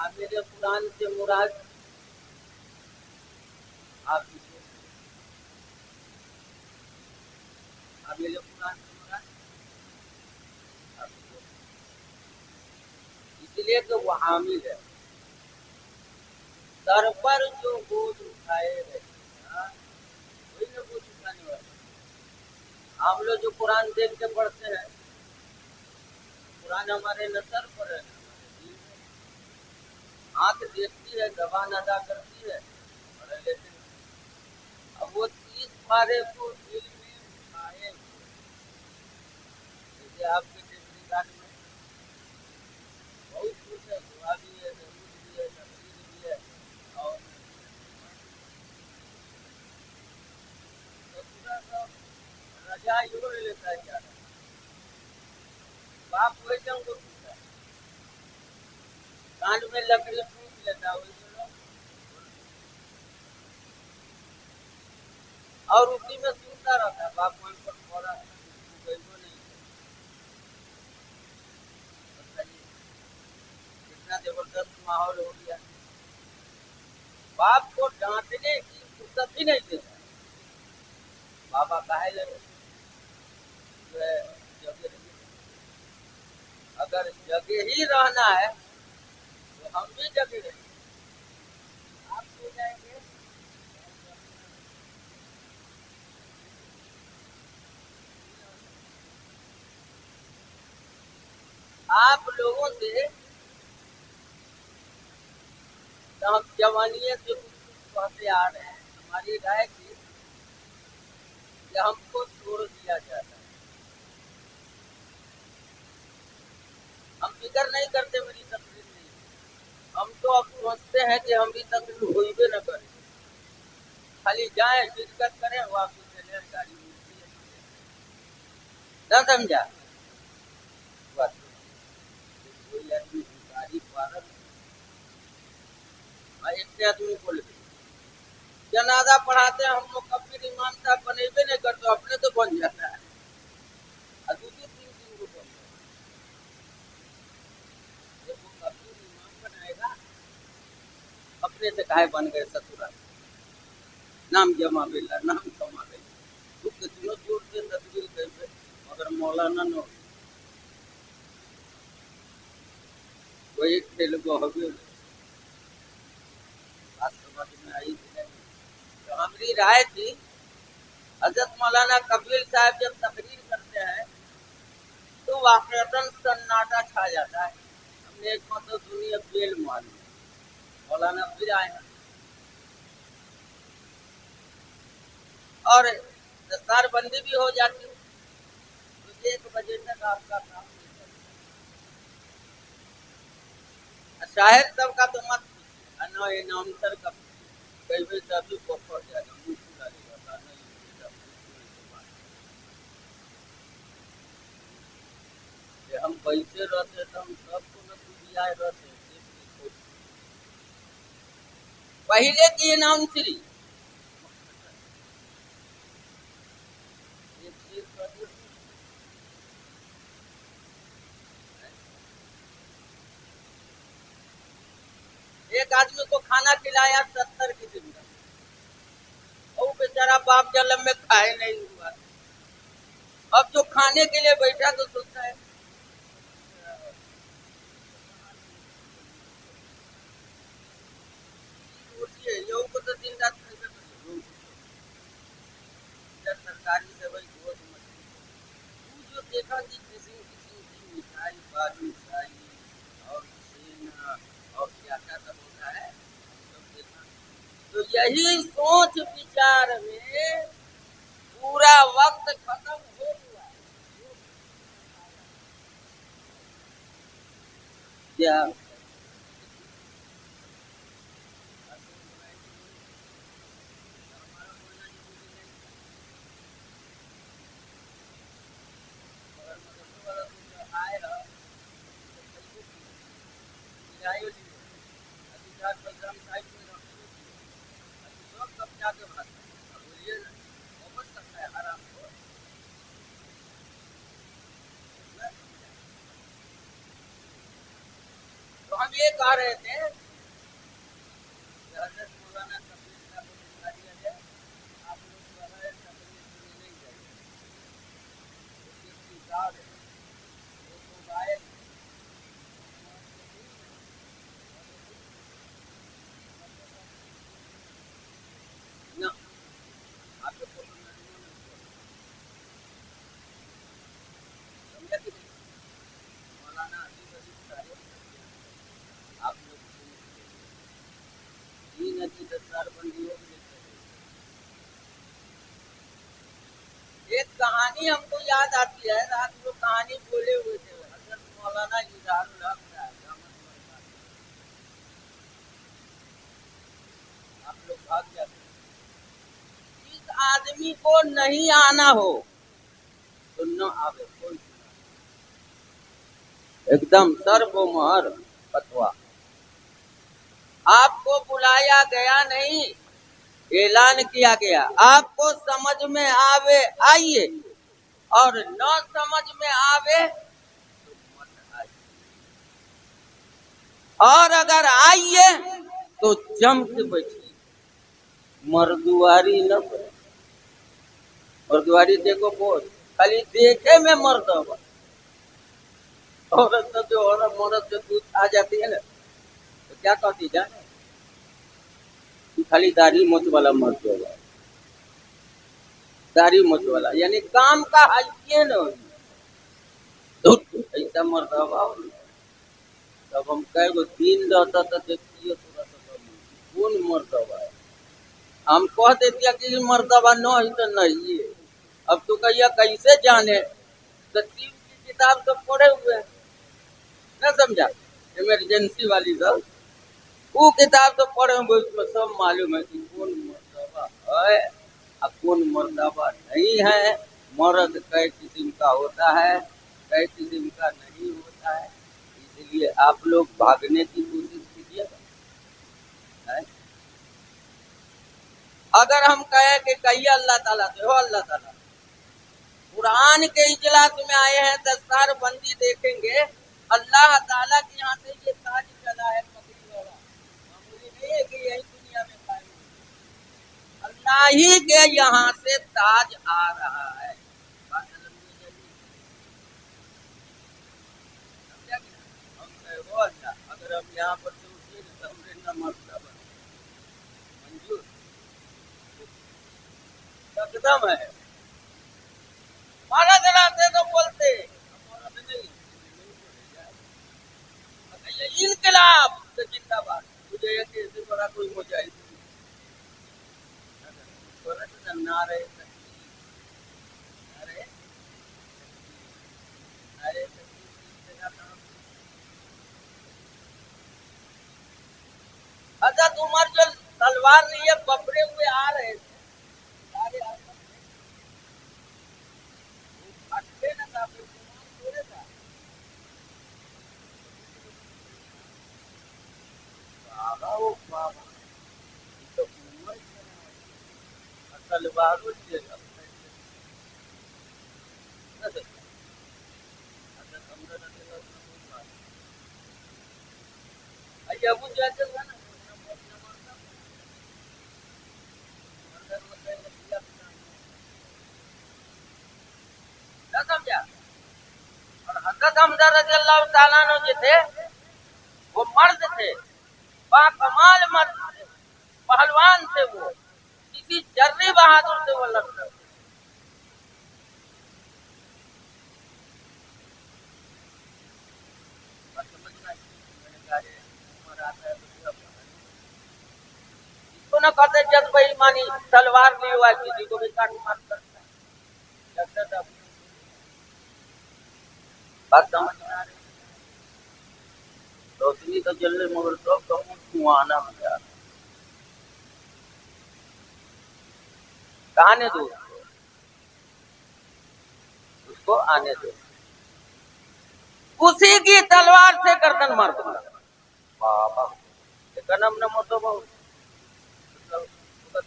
आप मेरे कुरान से मुराद आप मेरे कुरान से मुराद आप इसलिए तो वो हामिल है, सर पर जो बोझ उठाए रहे, हाँ, वही ना बोझ उठाने वाला। हम लोग जो कुरान देख के पढ़ते हैं, कुरान हमारे न सर पर है, आंख देखती है, जबान अदा करती है, और लेकिन अब वो 30 पारे को दिल में उठाए, जैसे आपके टेक्निक में बहुत कुछ है, दुआ भी है, जरूर भी है, तकरीर भी है, और तो पूरा सब रजा योड़ लेता है क्या, बाप वही जंग को टूटा, कान में लकड़ी फूक लेता है, और उसी में सुनता रहता है, बाप वहीं पर थोड़ा नहीं, बताइए कितना जबरदस्त माहौल हो गया। बाप को डांटने की फुर्सत ही नहीं देता, बाबा काहे लगे जो है जगह रहिए। अगर जगह ही रहना है तो हम भी जगह रहेंगे, आप सो जाएंगे, आप लोगों से तो हम जवानिये से कहते आ रहे हैं, हमारी राय थी कि हमको छोड़ दिया जाता है, हम फिक्र नहीं करते मेरी तकलीफ नहीं, हम तो अब सोचते हैं कि हम भी तकलीफ हुई भी न करें, खाली जाए शिरकत करें वापस चले, गाड़ी मिलती है न, समझा बस। कोई आदमी गाड़ी पार एक आदमी बोल जनाजा पढ़ाते हैं हम लोग, कबीर इमाम साहब बनेबे नहीं करते, अपने तो बन जाता है, दूसरे 3 दिन को बन जाता है, जब वो कबीर इमाम बनाएगा अपने से काहे बन गए ससुरा, नाम जमा बेला, नाम कमा बेला, तू कितनो जोर से तस्वीर कैसे, मगर मौलाना न वही खेल को हबे बात समझ में आई थी नहीं। तो हमारी राय थी, हजरत मौलाना कबीर साहब जब तकरीर करते हैं तो वाकईतन सन्नाटा छा जाता है, हमने एक मतलब सुनी है बेल मारी, मौलाना फिर आए हैं और दस्तारबंदी भी हो जाती है, तो 1 बजे तक आपका काम नहीं चलता। शाहिद साहब का तो मत अनाउंसर का कई बजे तभी पकड़ जाएगा, मुंह खुला रहेगा, नहीं हम पैसे रहते तो हम सबको न सुविधाएं रहते, पहले की अनाउंसरी एक आदमी को खाना खिलाया 70 की जिंदगी, और बेचारा बाप जन्म में खाए नहीं हुआ, अब जो खाने के लिए बैठा तो सोचता है लोगों को तो दिन रात पैसा सरकारी दवाई बहुत मछली जो देखा कि किस्म किस्म की मिठाई, बाल मिठाई और छेना और क्या क्या सब होता है, सब देखा। तो यही सोच विचार में पूरा वक्त खत्म हो गया, क्या हम ये कह रहे थे कि हजरत मौलाना तकरीर का को दिखा दिया जाए, आप लोग जो है तकरीर सुनने नहीं जाइए। उसकी किताब है, वो मोबाइल ना आपको समझा कि नहीं? मौलाना अजीब अजीब तारीफ करते हैं, आप लोग तीन अच्छी 10 बंदियों में एक कहानी हमको याद आती है। रात को कहानी बोले हुए थे हजरत मौलाना इजहारुल हक साहब, आप लोग भाग जाते हैं। जिस आदमी को नहीं आना हो तो न आवे, कोई एकदम सर्वमोहर फतवा। आपको बुलाया गया नहीं, ऐलान किया गया, आपको समझ में आवे आइए और न समझ में आवे तो मत आइए, और अगर आइए तो जम के बैठिए, मर्दुआरी न करे। मर्दुआरी देखो बोल, खाली देखे में मर्द होगा। औरत तो जो औरत मर्द से पूछ आ जाती है ना, तो क्या कहती जाने, खाली दाढ़ी मोछ वाला मर्द होगा, दाढ़ी मोछ वाला, यानी काम का हाइए न ऐसा मर्द होगा। तब हम कहे गो दिन रहता तो देखिए थोड़ा सा कौन मर्दबा है। हम कह देतिया कि मर्दबा न है तो नहीं है। अब तो कहिया कैसे जाने, तो टीम की किताब तो पढ़े हुए हैं, न समझा, इमरजेंसी वाली सब वो किताब तो पढ़े हुए, उसमें सब मालूम है कि कौन मर्दबा है और कौन मर्दबा नहीं है। मर्द कई किस्म का होता है, कई किस्म का नहीं होता है। इसलिए आप लोग भागने की कोशिश कीजिएगा। अगर हम कहें कि कहिए अल्लाह ताला से हो, अल्लाह ताला कुरान के इजलास में आए हैं, दस्तार बंदी देखेंगे, अल्लाह ताला के यहाँ से ये ताज चला है पकड़ी वाला, मामूली नहीं है कि यही दुनिया में कायम, अल्लाह ही के यहाँ से ताज आ रहा है। बात हम कहे वो अल्लाह, अगर हम यहाँ पर से उठे तो हमने न मर्तबा मंजूर एकदम है। मारा जलाते तो बोलते, हमारा भी नहीं बोले, इनकलाब तो जिंदाबाद, मुझे एक ऐसे बड़ा कोई मुजाहिद नारे नारे नारे हजरत उमर जो तलवार लिए बपरे हुए आ रहे थे, सारे अटके न था, थोड़े था बाबा, वो बाबा तो उमर तलवारों से अबू जैसे था ना, समझा। और हजरत हमजा रज़ियल्लाहु ताला अन्हु जो थे वो मर्द थे, बाकमाल मर्द थे, पहलवान थे, वो किसी जर्री बहादुर से वो लड़ते थे। इसको न कहते जज बेईमानी, तलवार लिए हुआ किसी को भी काट मार सकता है। बात समझ में आ रही, रोशनी तो जल रही मगर सब तो धुआं आना हो जा रहा, आने दो उसको आने दो, उसी की तलवार से गर्दन मार दूंगा बाबा। कनम न मोतो बहुत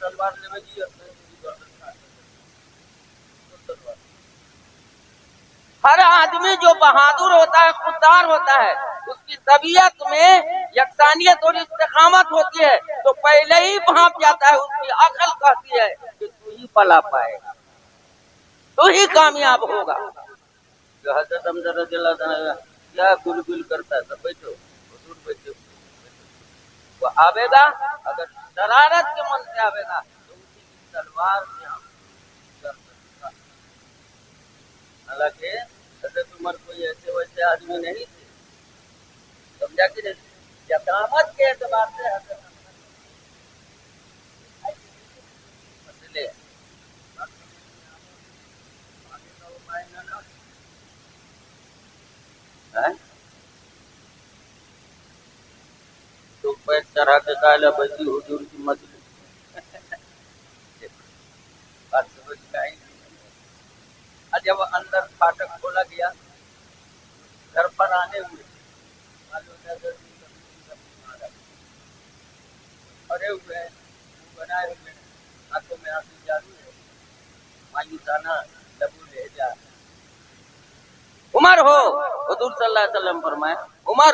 तलवार ले में जी हर आदमी जो बहादुर होता है, खुददार होता है, उसकी तबीयत में यकसानियत और इस्तिकामत होती है तो पहले ही भाप जाता है, उसकी अकल कहती है कि तू ही पला पाएगा, तू ही कामयाब होगा। जो हजरत हमजा रज़ियल्लाहु अन्हु क्या गुलगुल करता है, सब बैठो हुजूर बैठो, वो आवेगा अगर शरारत के मन से आवेगा तो उसी की तलवार से हम कर सकते हैं। हालांकि हजरत उमर कोई ऐसे वैसे आदमी नहीं थे, समझा कि नहीं, यकामत के एतबार से हजरत मसले है तो पैर चढ़ा के काला बची हुजूर की मजलिस बात समझ में आई। और जब अंदर फाटक खोला गया घर पर आने हुए खड़े हुए बनाए हुए हाथों में आंसू जारी है, मायूसाना लबू ले जा। उमर हो, हुजूर सल्लल्लाहु अलैहि वसल्लम फरमाए उमर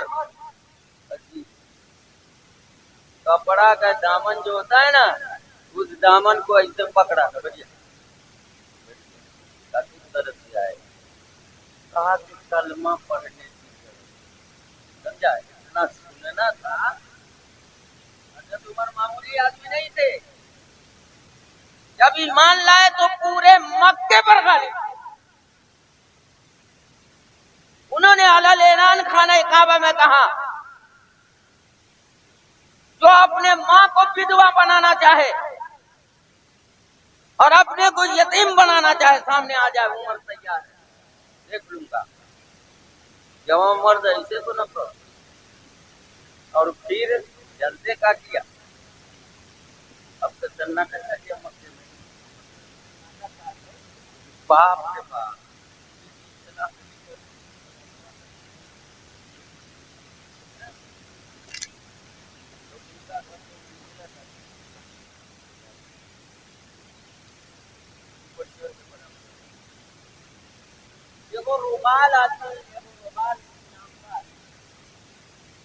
कपड़ा का दामन जो होता है ना, उस दामन को ऐसे पकड़ा बढ़िया तरफ से आए, कहा कि कलमा पढ़ने की जरूरत, समझा, इतना सुनना था। हजरत उमर मामूली आदमी नहीं थे, जब ईमान लाए तो पूरे मक्के पर गालिब। उन्होंने अलल ऐलान खाना काबा में कहा, जो अपने माँ को विधवा बनाना चाहे और अपने को यतीम बनाना चाहे सामने आ जाए, उमर तैयार है, देख लूंगा। जवान मर्द ऐसे तो न करो। और फिर जलते का किया, अब तो चलना कैसा किया मक्के में, बाप रे बाप। वो रुमाल आदमी, रुमाल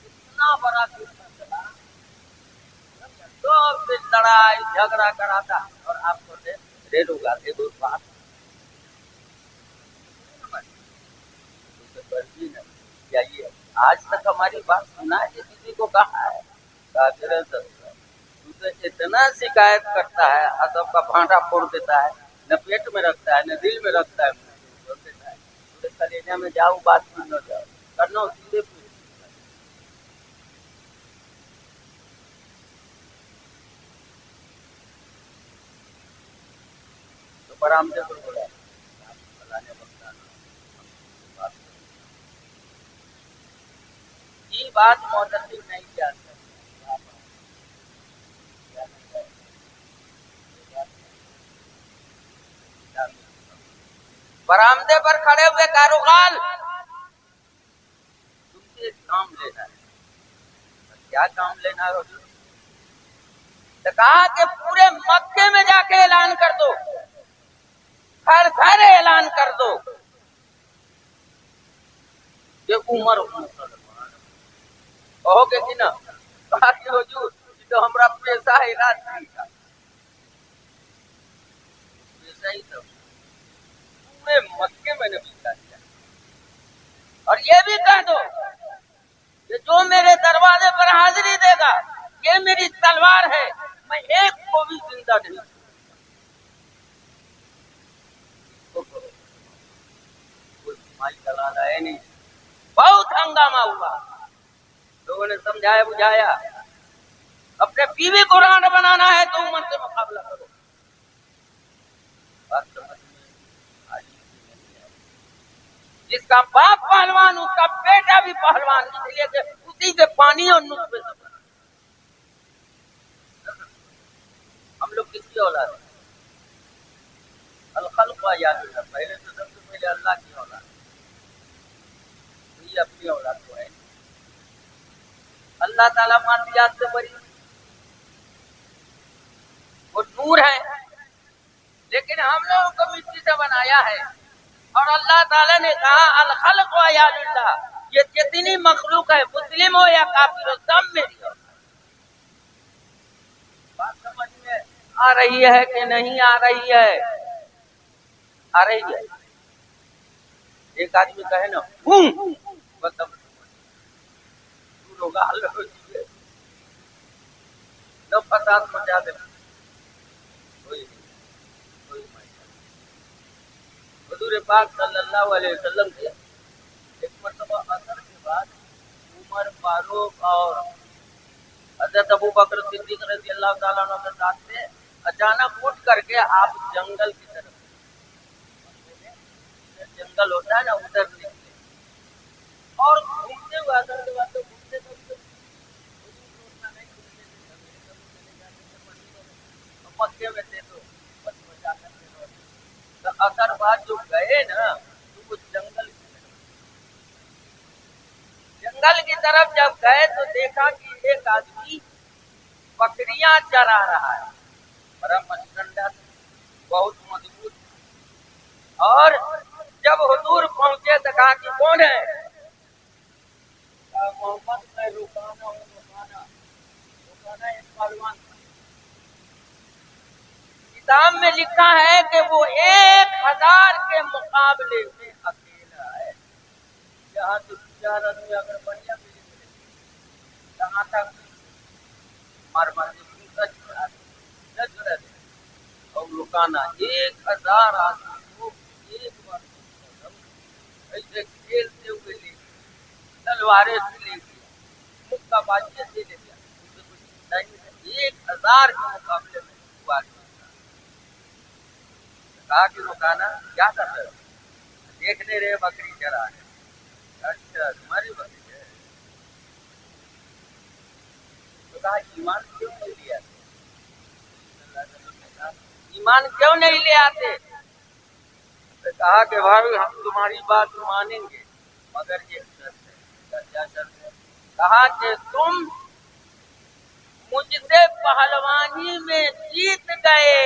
इतना बड़ा चला तो फिर लड़ाई झगड़ा कराता। और आपको रेलूगा एगो बात चाहिए, आज तक हमारी बात सुना है किसी को कहा है, तुझे इतना शिकायत करता है, अदब का भांडा फोड़ देता है, न पेट में रखता है न दिल में रखता है, कलेजा में जाओ बात सुन लो, जाओ करना सीधे तो बरामदे पर बोला ये बात मौजूद नहीं जानता। बरामदे पर खड़े हुए कारोगाल, तुमसे एक काम लेना है। क्या काम लेना है? तो कहा कि पूरे मक्के में जाके ऐलान कर दो, घर घर ऐलान कर दो कि उमर मुसलमान। कहोगे कि ना? कहा कि हुजूर तो हमारा पैसा है रात्रि का, पैसा ही सब पूरे मक्के में बिका दिया। और ये भी कह दो कि जो मेरे दरवाजे पर हाजिरी देगा, ये मेरी तलवार है, मैं एक को भी जिंदा नहीं। कोई माई चलाना है नहीं, बहुत हंगामा हुआ, लोगों ने समझाया बुझाया, अपने बीवी को राणा बनाना है तो उमर से मुकाबला करो। बात समझ में आई? जिसका बाप पहलवान उसका बेटा भी पहलवान, इसलिए कि उसी के पानी और नुस्खे से बना। हम लोग किसकी औलाद है? अल-खल्क़ याद है, पहले तो सबसे पहले अल्लाह की औलाद, ये अपनी औलाद को है। अल्लाह ताला मातियात से बरी, वो नूर है, लेकिन हम लोगों को मिट्टी से बनाया है। और अल्लाह ताला ने कहा अल-खल्क़ यालिल्लाह, ये जितनी मखलूक है, मुस्लिम हो या काफिर हो, सब मेरी औलाद। बात समझ में आ रही है कि नहीं आ रही है? आ रही है। एक आदमी कहे ना मतलब होगा तो फसाद मचा दे, कोई कोई हुजूर पाक सल्लल्लाहु अलैहि वसल्लम के एक मरतबा असर के बाद उमर फारूक और हजरत अबू बकर सिद्दीक रज़ी अल्लाह ताला अन्हु के साथ में अचानक उठ करके आप जंगल की तरफ, जंगल होता है ना, उधर निकले और घूमते हुए असर के बाद तो घूमते घूमते मक्के में थे तो बस मजा करते, तो असर बाद जो गए ना तो वो जंगल की तरफ जब गए तो देखा कि एक आदमी बकरियां चरा रहा है, बड़ा मस्टंडा, बहुत मजबूत। और जब हुजूर पहुंचे तो कहा कि कौन है? मोहम्मद, मैं रुकाना हूँ, रुकाना एक पहलवान। किताब में लिखा है कि वो 1000 के मुकाबले में अकेला है। यहाँ तो 4 आदमी अगर बढ़िया मिले कहाँ तक मार मार और रुकाना 1000 आदमी को एक बार ऐसे खेलते हुए ले, तलवारें से ले लिया, मुक्काबाजी से ले लिया, 1000 के मुकाबले में हुआ। कहा कि रुकाना क्या कर रहे हो? देखने रहे बकरी चरा है। अच्छा, तुम्हारी बकरी है? तो कहा ईमान क्यों नहीं लिया? ईमान क्यों नहीं ले आते? तो कहा कि भाई हम तुम्हारी बात मानेंगे मगर ये शर्त है। क्या शर्त है? कहा कि तुम मुझसे पहलवानी में जीत गए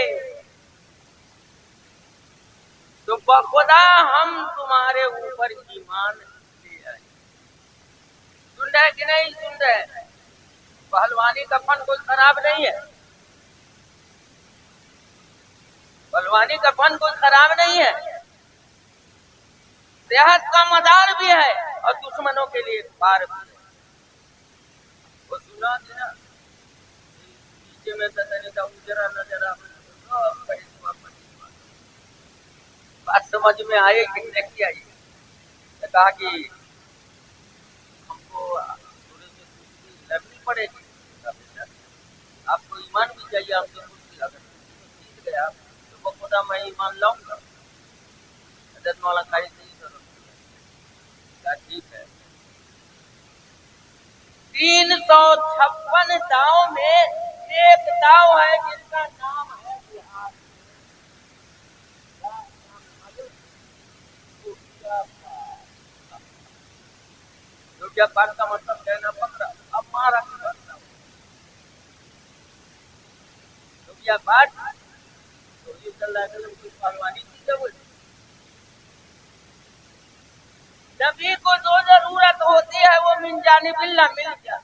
तो बखुदा हम तुम्हारे ऊपर ईमान ले आए। सुन रहे कि नहीं सुन रहे? पहलवानी का फन कोई खराब नहीं है, पहलवानी का फन कोई खराब नहीं है, सेहत का मदार भी है और दुश्मनों के लिए पार भी है। वो सुना थी ना, नीचे में का उजरा नजर बात समझ में आए कि नहीं आई? तो कहा कि हमको थोड़े से कुश्ती लड़नी पड़ेगी, आपको ईमान भी चाहिए, हमसे कुश्ती अगर जीत गया तो वो खुदा मैं ईमान लाऊंगा। हजरत मौला खाई नहीं करो, ठीक है। 356 दाव में एक दाव है जिसका नाम है बिहार। क्या पाठ का मतलब कहना पकड़ा, अब मारा पाठ तो ये चल रहा है कि पहलवानी की जरूरत। नबी को जो जरूरत होती है वो मिन जानिबिल्लाह मिल गया।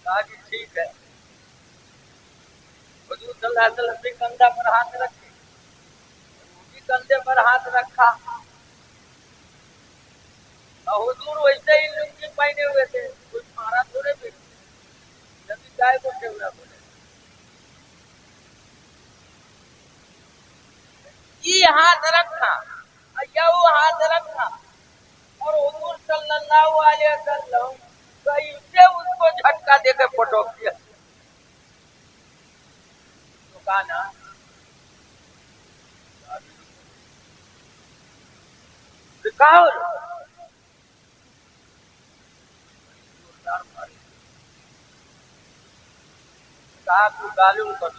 कहा कि ठीक है। हुजूर सल्लल्लाहु अलैहि वसल्लम के कंधा पर हाथ रखे, उनके कंधे पर हाथ रखा। हुजूर वैसे ही लुंगी पहने हुए थे, कुछ मारा थोड़े भी। नबी गाय को टेवरा बोले, ये हाथ रखा, यू हाथ रखा और हुजूर सल्लल्लाहु अलैहि वसल्लम कैसे उसको झटका देकर पटक दिया। तो कहा ना कहा तू गालूम कर,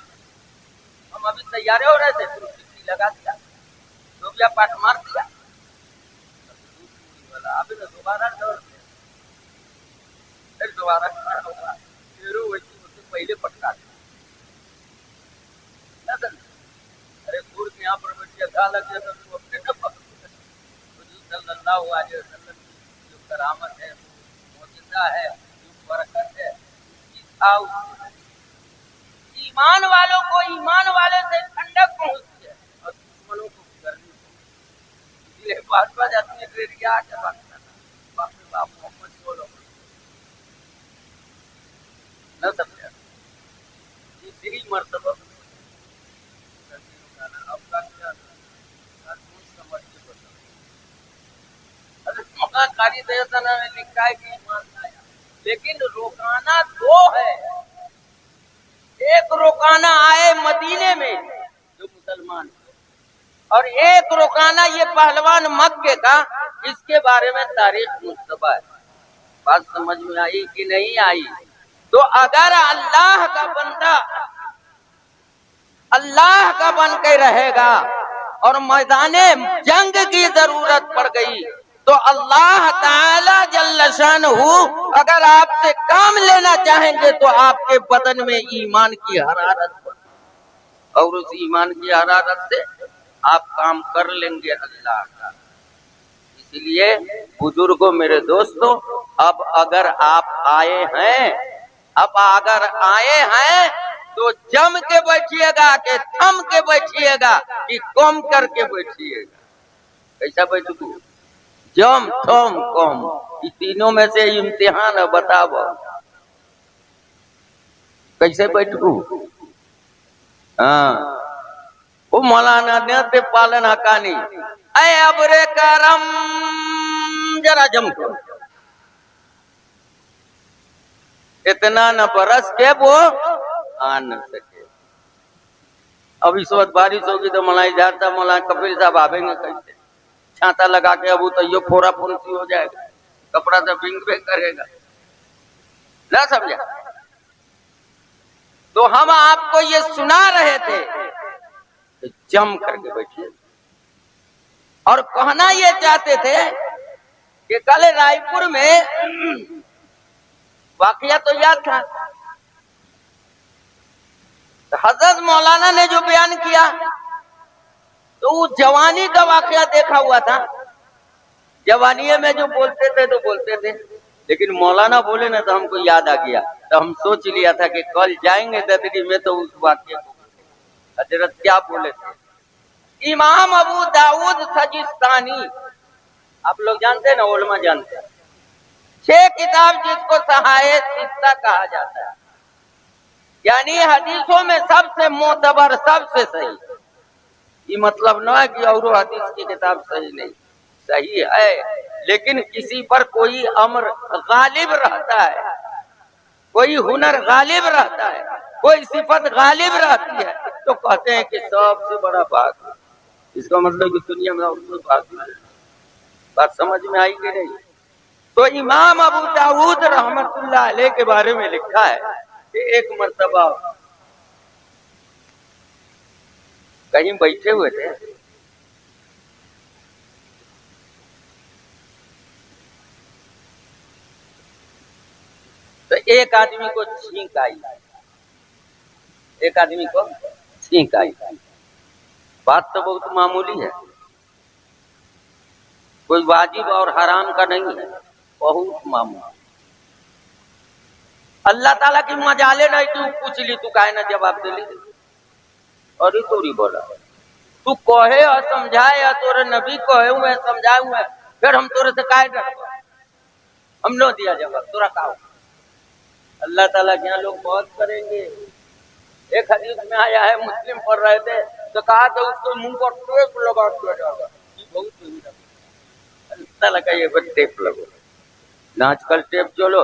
हम अभी तैयार हो रहे थे, तुम सिक्की लगा दिया, लोबिया पाठ मार दिया, अभी तो दोबारा दौड़ दिया, फिर दोबारा खड़ा होगा, फिर वैसी उससे पहले पटका दिया। अरे सूर के यहाँ पर बैठ के लग गया तो अपने सल्लल्लाहु अलैहि वसल्लम की जो करामत है, मौजूदा है, जो बरकत है, उसकी ईमान वालों को ईमान वाले से ठंडक पहुंचती है और दुश्मनों को गर्मी पहुंचती है। इसलिए बात बात अपनी रेडिया के बात बाप रे बाप मोहम्मद बोलो न समझा तीसरी मर्तबा आपका क्या समझ के बताओ। कारी देवता ने लिखा है कि ईमान लाया, लेकिन रोकाना दो है। एक रोकाना आए मदीने में जो मुसलमान, और एक रोकाना ये पहलवान मक्के का, इसके बारे में तारीख मुस्तबा है। बात समझ में आई कि नहीं आई? तो अगर अल्लाह का बंदा अल्लाह का बन के रहेगा और मैदाने जंग की जरूरत पड़ गई तो अल्लाह ताला जल्ल शानहू अगर आपसे काम लेना चाहेंगे तो आपके बदन में ईमान की हरारत बढ़े और उस ईमान की हरारत से आप काम कर लेंगे अल्लाह का। इसलिए बुजुर्गों, मेरे दोस्तों, अब अगर आप आए हैं तो जम के बैठिएगा कि थम के बैठिएगा कि कम करके बैठिएगा। कैसा बैठू? जम थम कम, ये तीनों में से इम्तिहान है, बताओ कैसे बैठू? हाँ, वो मौलाना ने पालन हकानी अय अबरे करम जरा जम को इतना न बरस के वो आ न सके। अब इस वक्त बारिश होगी तो मलाई जाता मौलाना कपिल साहब आवेंगे कैसे? छाता लगा के अब तो यो फोड़ा फुंसी हो जाएगा, कपड़ा तो बिंग बिंग करेगा ना, समझा? तो हम आपको ये सुना रहे थे कि जम करके बैठिए, और कहना ये चाहते थे कि कल रायपुर में वाकया तो याद था, तो हजरत मौलाना ने जो बयान किया तो वो जवानी का वाकया देखा हुआ था। जवानी में जो बोलते थे तो बोलते थे, लेकिन मौलाना बोले ना तो हमको याद आ गया, तो हम सोच लिया था कि कल जाएंगे ददरी में तो उस वाक्य को हजरत क्या बोले थे। इमाम अबू दाऊद सजिस्तानी, आप लोग जानते हैं ना, उलमा जानते हैं, 6 किताब जिसको सहाय सित्ता कहा जाता है, यानी हदीसों में सबसे मोतबर, सबसे सही। ये मतलब न है कि और हदीस की किताब सही नहीं, सही है, लेकिन किसी पर कोई अम्र गालिब रहता है, कोई हुनर गालिब रहता है, कोई सिफत गालिब रहती है, तो कहते हैं कि सबसे बड़ा भाग। इसका मतलब कि दुनिया में और कोई भाग नहीं। बात समझ में आई कि नहीं? तो इमाम अबू दाऊद रहमतुल्लाह अलैह के बारे में लिखा है कि एक मर्तबा कहीं बैठे हुए थे, तो एक आदमी को छींक आई, बात तो बहुत मामूली है, कोई वाजिब और हराम का नहीं है, बहुत मामूली। अल्लाह ताला की मजाले नहीं, तू पूछ ली, तू काहे ना जवाब दे ली? और ही तोरी बोला, तू कहे और समझाए, या तोरे नबी कहे हुए समझाए हुए, फिर हम तोरे से काहे डर? हम नो दिया जवाब, तोरा का? अल्लाह ताला के यहाँ लोग बहुत करेंगे। एक हदीस में आया है, मुस्लिम पढ़ रहे थे तो कहा तो उसको मुंह पर टेप लगा दिया जाएगा, बहुत अल्लाह लगा ये टेप लगो ना, आजकल टेप चलो।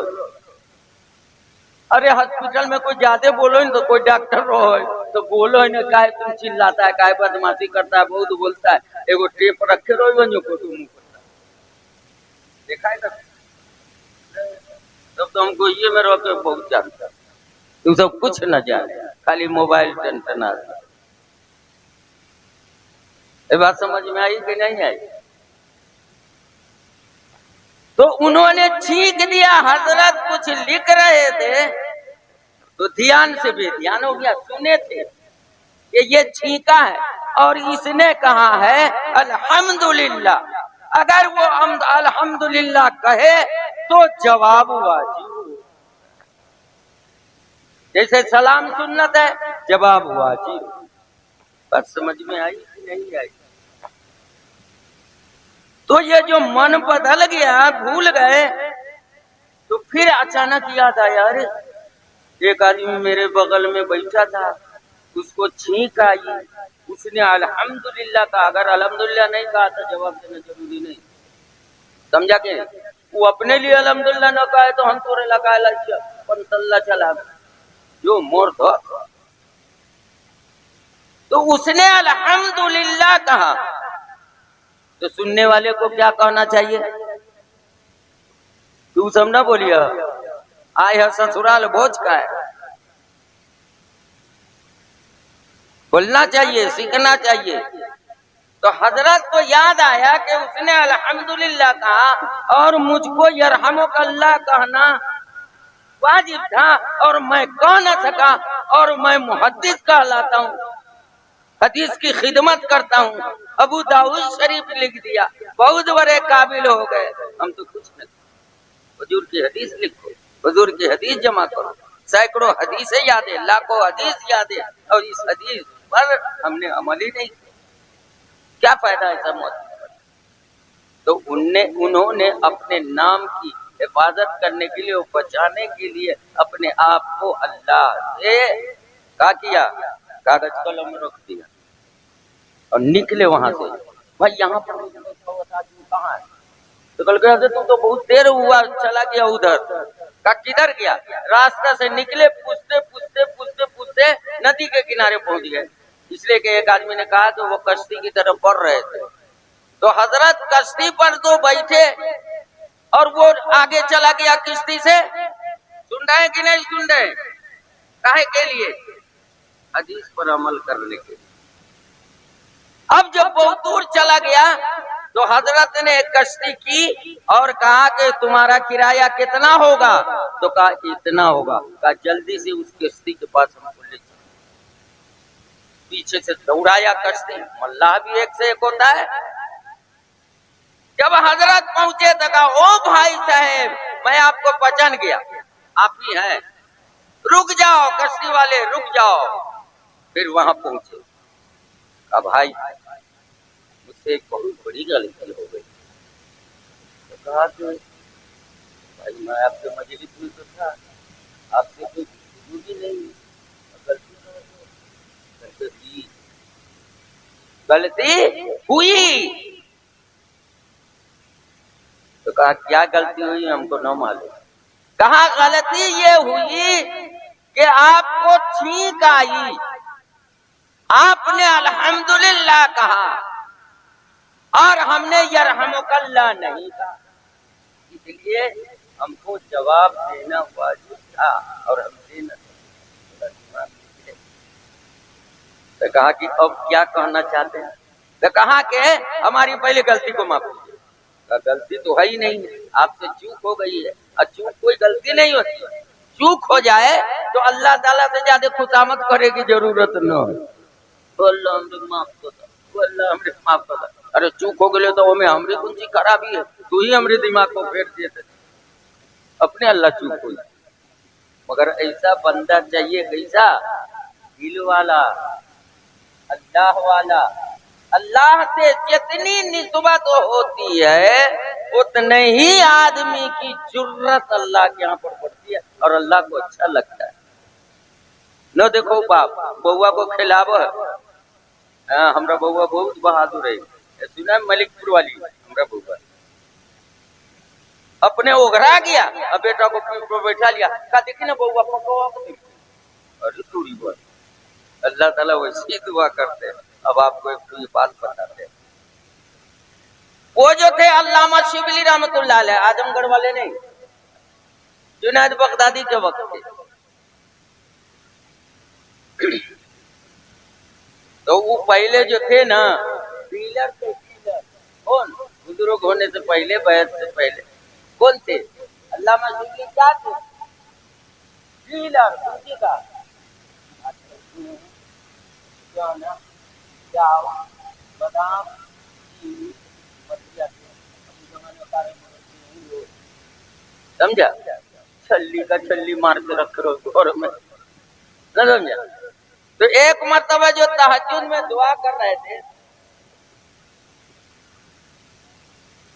अरे हॉस्पिटल में कोई ज्यादा बोलो न तो कोई डॉक्टर रहो तो बोलो ही ना, काहे तुम चिल्लाता है, काहे बदमाशी करता है, बहुत बोलता है, एगो टेप रखे रहो जो को तुम देखा है तब तो हमको ये में रह के बहुत जानता, तू सब कुछ न जाने, खाली मोबाइल टेंशन आ। ये बात समझ में आई कि नहीं आई? तो उन्होंने छींक दिया, हजरत कुछ लिख रहे थे तो ध्यान से बेध्यान हो गया, सुने थे कि ये छींका है और इसने कहा है अल्हम्दुलिल्लाह, अगर वो अल्हम्दुलिल्लाह कहे तो जवाब वाजिब। जैसे सलाम सुन्नत है, जवाब वाजिब। बस समझ में आई कि नहीं आई? तो ये जो मन बदल गया, भूल गए, तो फिर अचानक याद आया, अरे एक आदमी मेरे बगल में बैठा था, उसको छींक आई, उसने अल्हम्दुलिल्लाह कहा। अगर अल्हम्दुलिल्लाह नहीं कहा तो जवाब देना जरूरी नहीं, समझा के? वो अपने लिए अल्हम्दुलिल्लाह न कहा तो हम तोरे लगा पंतल्ला चला जो मोर तो उसने अल्हम्दुलिल्लाह कहा, तो सुनने वाले को क्या कहना चाहिए? तू सब ना बोलिए आए है ससुराल भोज का है, बोलना चाहिए, सीखना चाहिए। तो हजरत को याद आया कि उसने अल्हम्दुलिल्लाह कहा और मुझको यरहमुकल्लाह कहना वाजिब था और मैं कह न सका, और मैं मुहद्दिस कहलाता हूँ, हदीस की खिदमत करता हूँ। अबू दाऊद शरीफ लिख दिया, बहुत बड़े काबिल हो गए। हम तो कुछ नहीं, हुजूर की हदीस लिखो, हुजूर की हदीस जमा करो, सैकड़ों हदीसें याद है, लाखों हदीस याद है, और इस हदीस पर हमने अमल ही नहीं, क्या फायदा ऐसा मौत? तो उन्होंने अपने नाम की हिफाजत करने के लिए और बचाने के लिए अपने आप को अल्लाह से क्या किया, कागज कलम रख दिया और निकले वहां से। भाई यहाँ पर कहाँ है? तो कल गया तू तो बहुत देर हुआ, चला गया उधर का, किधर गया? रास्ता से निकले, पूछते पूछते पूछते पूछते नदी के किनारे पहुंच गए। इसलिए कि एक आदमी ने कहा कि वो कश्ती की तरफ बढ़ रहे थे, तो हजरत कश्ती पर तो बैठे और वो आगे चला गया किश्ती से। सुन रहे हैं कि नहीं सुन रहे? काहे के लिए? हदीस पर अमल करने के लिए। अब जब बहुत दूर चला गया तो हजरत ने एक कश्ती की और कहा कि तुम्हारा किराया कितना होगा? तो कहा इतना होगा। कहा जल्दी से उस कश्ती के पास हमको ले चलो। पीछे से दौड़ाया कश्ती, मल्लाह भी एक से एक होता है। जब हजरत पहुंचे तो कहा ओ भाई साहब, मैं आपको पहचान गया, आप ही हैं, रुक जाओ कश्ती वाले, रुक जाओ। फिर वहां पहुंचे, कहा भाई मुझसे एक बहुत बड़ी गलती हो गई। तो कहा कि भाई मैं आपके मजलिस में तो था, आपसे कोई गुफ्तगू भी नहीं, गलती हुई। तो कहा क्या गलती हुई? हमको न मालूम। कहा गलती ये हुई कि आपको छींक आई, आपने अल्हम्दुलिल्लाह कहा और हमने यरहमुकल्लाह नहीं कहा, इसलिए हमको जवाब देना वाजिब था और हम देना। तो कहा कि अब क्या कहना चाहते हैं? तो कहा कि हमारी पहले गलती को माफ कीजिए। गलती तो है ही नहीं, आपसे चूक हो गई है, और चूक कोई गलती नहीं होती। चूक हो जाए तो अल्लाह ताला से ज्यादा खुशामद करे की जरूरत न हो। तो अल्लाह हमरे माफ कर दो, तो अल्लाह हमरे माफ कर दो। अरे चूक हो गए तो हमें हमरी कौन सी खराबी है? तू ही हमरे दिमाग को फेर दिए थे, अपने अल्लाह चूक हुई। मगर ऐसा बंदा चाहिए, कैसा? दिल वाला, अल्लाह वाला। अल्लाह से जितनी निस्बत होती है उतने ही आदमी की जुर्रत अल्लाह के यहाँ पर बढ़ती है और अल्लाह को अच्छा लगता है। न देखो बाप बउआ को खिलाव है, हमरा बउआ बहुत बहादुर है, सुना मलिकपुर वाली हमरा बउआ अपने ओघरा गया, अब बेटा को पीठ पर बैठा लिया, कहा देखी ना बउआ पकवा। अरे दूरी बात, अल्लाह ताला वैसी दुआ करते हैं। अब आपको एक तो ये बात बताते हैं, वो जो थे अल्लामा शिबली रहमतुल्लाह अलैह, आजमगढ़ वाले नहीं, जुनैद बगदादी के वक्त थे। तो वो पहले जो थे ना डीलर थे, डीलर। कौन? बुजुर्ग होने से पहले, बैत से पहले कौन थे? अल्लामा शिबली क्या थे? डीलर। उसी का बादाम, समझा? छल्ली का छल्ली मार के रख रहे घर में, न समझा? तो एक मर्तबा जो तहज्जुद में दुआ कर रहे थे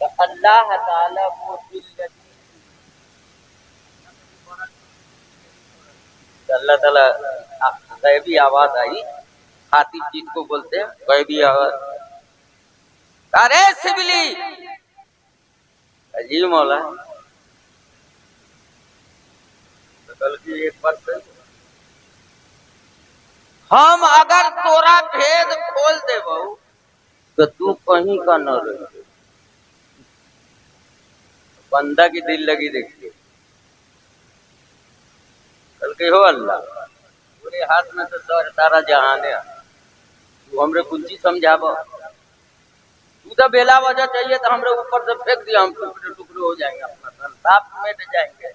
तो अल्लाह ताला को अल्लाह ताला गैबी आवाज आई, हाथी चीज को बोलते हैं गैबी आवाज, अरे सिबली अजी मौला तो कल की एक बात हम अगर तोरा भेद खोल दे बहू तो तू कहीं का न रहे। बंदा की दिल लगी देखिए, कल के हो अल्लाह पूरे हाथ में तो सारा जहान है, तू हमरे कुंजी समझाब, तू तो बेला वजह चाहिए तो हमरे ऊपर से फेंक दिया, हम टुकड़े टुकड़े हो जाएंगे, अपना संताप मिट जाएंगे।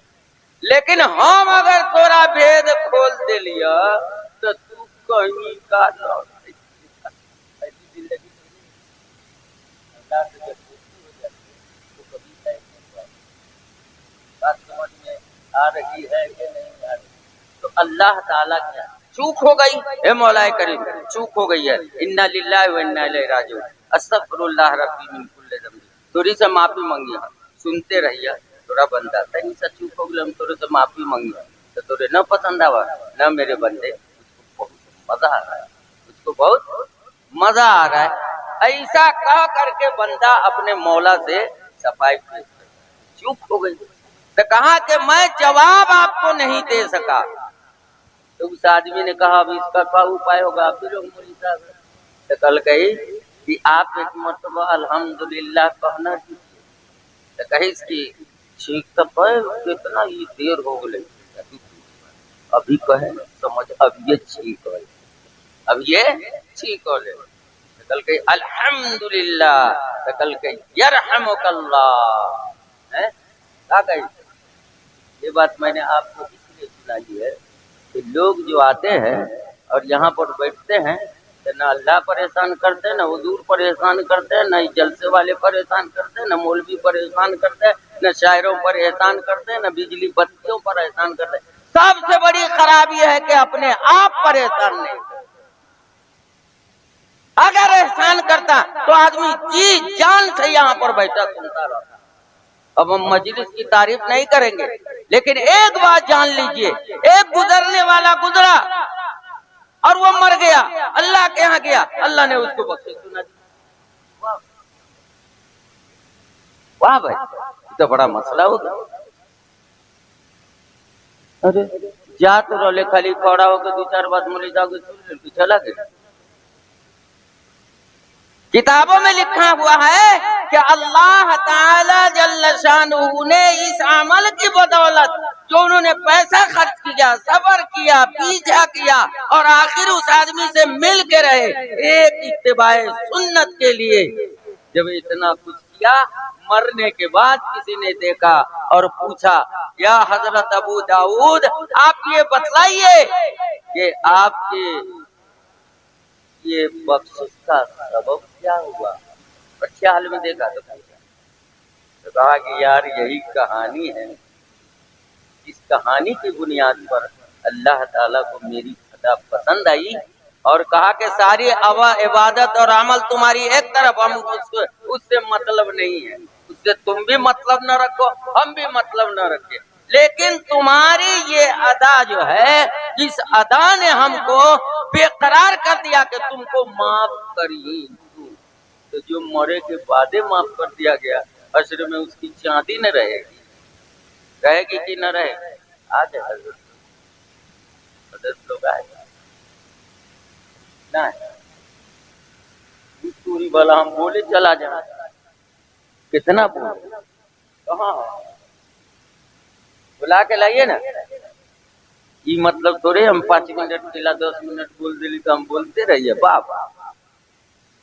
लेकिन हम अगर तोरा भेद खोल दे लिया तो तू कहीं का न बात समझ में आ रही है कि नहीं आ रही? तो अल्लाह ताला क्या चूक हो गई है, मौलाए करीम चूक हो गई है, इन्ना लिल्लाहि व इन्ना इलैहि राजिऊन, अस्तगफिरुल्लाह रब्बी मिन कुल्ली ज़ंबी, थोड़ी सा माफी मांगिया, सुनते रहिया तोरा बंदा तनी सा चूक हो गया, हम तोरे से माफी मांगिया तो तोरे न पसंद आवा न मेरे बंदे, उसको बहुत मजा आ रहा है, उसको बहुत मजा आ रहा है, ऐसा कह करके बंदा अपने मौला से सफाई चूक हो गई। तो कहा कि मैं जवाब आपको नहीं दे सका। तो उस आदमी ने कहा अब इसका क्या उपाय होगा, आप भी लोग मौलवी साहब। तो कल कही कि आप एक मरतबा अल्हम्दुलिल्लाह कहना कीजिए, तो कही इसकी ठीक तो कितना ये देर हो गई, अभी कहे समझ, अब ये ठीक है, अब ये ठीक हो ले। तो कल कही अल्हम्दुलिल्लाह, तो कल कही यरहमुकल्लाह है, क्या कही? ये बात मैंने आपको इसलिए सुनाई है कि लोग जो आते हैं और यहाँ पर बैठते हैं तो न अल्लाह परेशान करते हैं, न हुजूर परेशान करते हैं, न जलसे वाले परेशान करते हैं, न मौलवी परेशान करते हैं, न शायरों पर एहसान करते हैं, न बिजली बत्तियों पर एहसान करते हैं। सबसे बड़ी खराबी है कि अपने आप परेशान नहीं करते। अगर एहसान करता तो आदमी जी जान से यहाँ पर बैठा सुनता रहता। अब हम मजलिस की तारीफ नहीं करेंगे, लेकिन एक बात जान लीजिए, एक गुजरने वाला गुजरा और वो मर गया, अल्लाह के यहाँ गया, अल्लाह ने उसको बख्शिश सुना दी। वाह भाई, तो बड़ा मसला होगा। अरे जा तो रोले खाली खड़ा होकर दो चार बात मिली जाओगे सुन ले, चला गया। किताबों में लिखा हुआ है कि अल्लाह ताला जल्ल शानुहु ने इस अमल की बदौलत जो उन्होंने पैसा खर्च किया, सब्र किया, पीछा किया और आखिर उस आदमी से मिल के रहे एक इत्तिबाए सुन्नत के लिए, जब इतना कुछ किया, मरने के बाद किसी ने देखा और पूछा या हजरत अबू दाऊद आप ये बतलाइए कि आपके ये बख्शिश का सबब क्या हुआ? अच्छे हाल में देखा तो कहा कि यार यही कहानी है, इस कहानी की बुनियाद पर अल्लाह ताला को मेरी अदा पसंद आई और कहा कि सारी इबादत और अमल तुम्हारी एक तरफ, हम उससे मतलब नहीं है, उससे तुम भी मतलब न रखो, हम भी मतलब न रखें, लेकिन तुम्हारी ये अदा जो है, इस अदा ने हमको बेकरार कर दिया कि तुमको माफ करी। तो जो मरे के बाद माफ कर दिया गया, असल में उसकी चांदी न रहेगी, रहेगी कि न रहेगी? आज हजरत लोग आए ना, पूरी वाला हम बोले चला जाना, कितना बोले, कहाँ बुला के लाइए ना, ये मतलब थोड़े हम 5 मिनट चिल्ला 10 मिनट बोल दिली तो हम बोलते रहिए।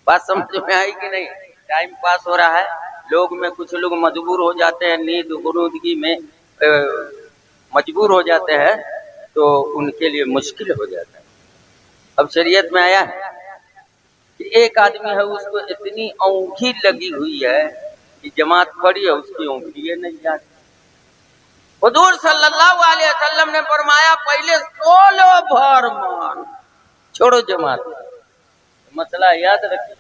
बात समझ में आई कि नहीं? टाइम पास हो रहा है, लोग में कुछ लोग मजबूर हो जाते हैं, नींद गुरूदगी में मजबूर हो जाते हैं, तो उनके लिए मुश्किल हो जाता है। अब शरीयत में आया है कि एक आदमी है, उसको इतनी औंधी लगी हुई है कि जमात पड़ी है, उसकी औंधी नहीं जाती, हुजूर सल्लल्लाहु अलैहि वसल्लम ने फरमाया पहले सो लो भर मान, छोड़ो जमात। मसला याद रखिए,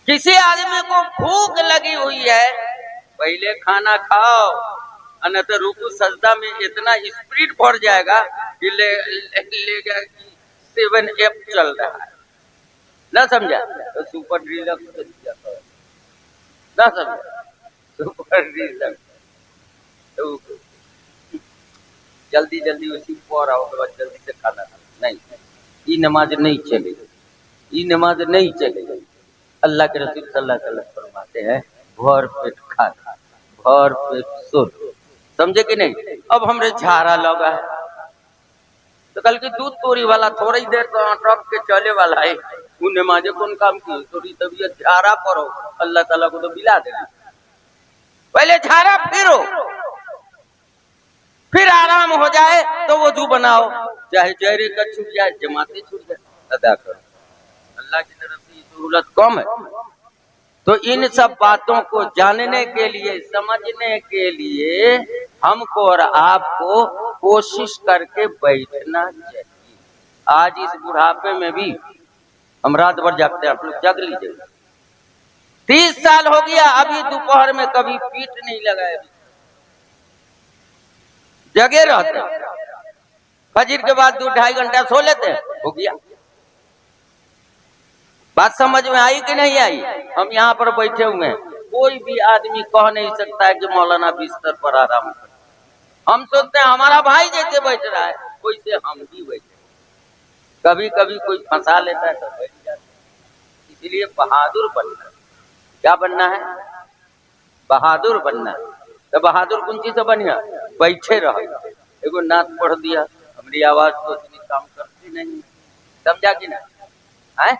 किसी आदमी को भूख लगी हुई है, पहले खाना खाओ, अन्य तो रुकू सजदा में इतना स्पीड बढ़ जाएगा कि लेगा कि 7F चल रहा है, ना समझा? तो सुपर डीलक्स ना समझा, सुपर डीलक्स तो जल्दी जल्दी उसी पर आओ, जल्दी से खाना नहीं, ये नमाज नहीं चलेगी, ये नमाज नहीं चलेगी। अल्लाह के रसूल सल्लल्लाहु अलैहि वसल्लम फरमाते हैं भर पेट खाना, भर पेट सो। समझे कि नहीं? अब हमरे झाड़ा लगा है तो कल की दूध तोरी वाला थोड़ी देर तो अटक के चले वाला है, वो नमाजे कौन काम की? थोड़ी तबीयत झाड़ा पर हो, अल्लाह ताला को तो बिला देना। पहले झाड़ा फिरो, फिर आराम हो जाए तो वजू बनाओ, चाहे चेहरे का छूट जाए, जमाते छूट जाए, अदा करो। अल्लाह की तरफ से सहूलत कम है। तो इन सब बातों को जानने के लिए, समझने के लिए हमको और आपको कोशिश करके बैठना चाहिए। आज इस बुढ़ापे में भी हम रात भर जागते हैं, आप लोग जग लीजिए। 30 साल हो गया, अभी दोपहर में कभी पीठ नहीं लगाए, जगे रहते हैं। फजर के बाद 2-2.5 घंटा सो लेते हैं, हो गया। बात समझ में आई कि नहीं आई? हम यहाँ पर बैठे हुए हैं, कोई भी आदमी कह नहीं सकता है कि मौलाना बिस्तर पर आराम कर। हम सोचते हैं हमारा भाई जैसे बैठ रहा है वैसे हम भी बैठे। कभी कभी कोई फंसा लेता है तो बैठ जाता है। इसलिए बहादुर बनना, क्या बनना है? बहादुर बनना है। तो बहादुर कौन चीज से बनिया? बैठे रहो। एगो नाथ पढ़ दिया, हमारी आवाज तो इतनी काम करती नहीं, समझा कि ना है?